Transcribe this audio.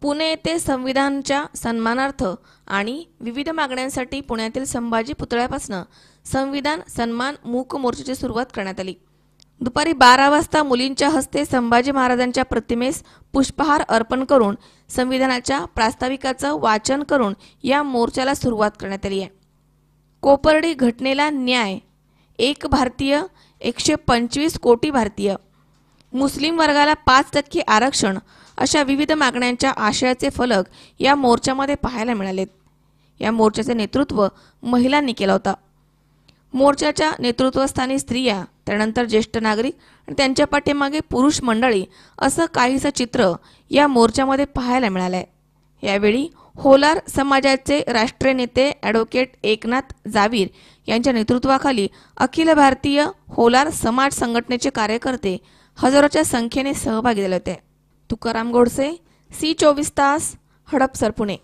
पुणे येथे संविधानाच्या सन्मानार्थ आणि विविध मागण्यांसाठी पुण्यातील संभाजी पुतळ्यापासून संविधान सन्मान मूक मोर्चाची सुरुवात करण्यात आली। दुपारी 12 वाजता मुलींच्या हस्ते संभाजी महाराजांच्या प्रतिमेस पुष्पहार अर्पण करून संविधानाच्या प्रास्ताविकाचं वाचन करून या मोर्चाला सुरुवात करण्यात आली आहे। कोपर्डी घटनेला न्याय, एक भारतीय, 125 कोटी भारतीय, मुस्लिम वर्गाला 5% आरक्षण अशा विविध मागण्यांच्या आशयाचे फलक या मोर्चामध्ये पाहायला मिळालेत। या मोर्चाचे नेतृत्व महिलांनी केलं होतं। मोर्चाच्या नेतृत्वस्थानी स्त्रिया, त्यानंतर ज्येष्ठ नागरिक आणि त्यांच्या पाठीमागे पुरुष मंडळी असं काहीसं चित्र या मोर्चामध्ये पाहायला मिळालंय। यावेळी होलार समाजाचे राष्ट्रीय नेते ॲडव्होकेट एकनाथ जावीर यांच्या नेतृत्वाखाली अखिल भारतीय होलार समाज संघटनेचे कार्यकर्ते हजारोच्या संख्येने सहभागी झाले होते। तुकाराम गोडसे, सी 24 तास, हडपसर, पुणे।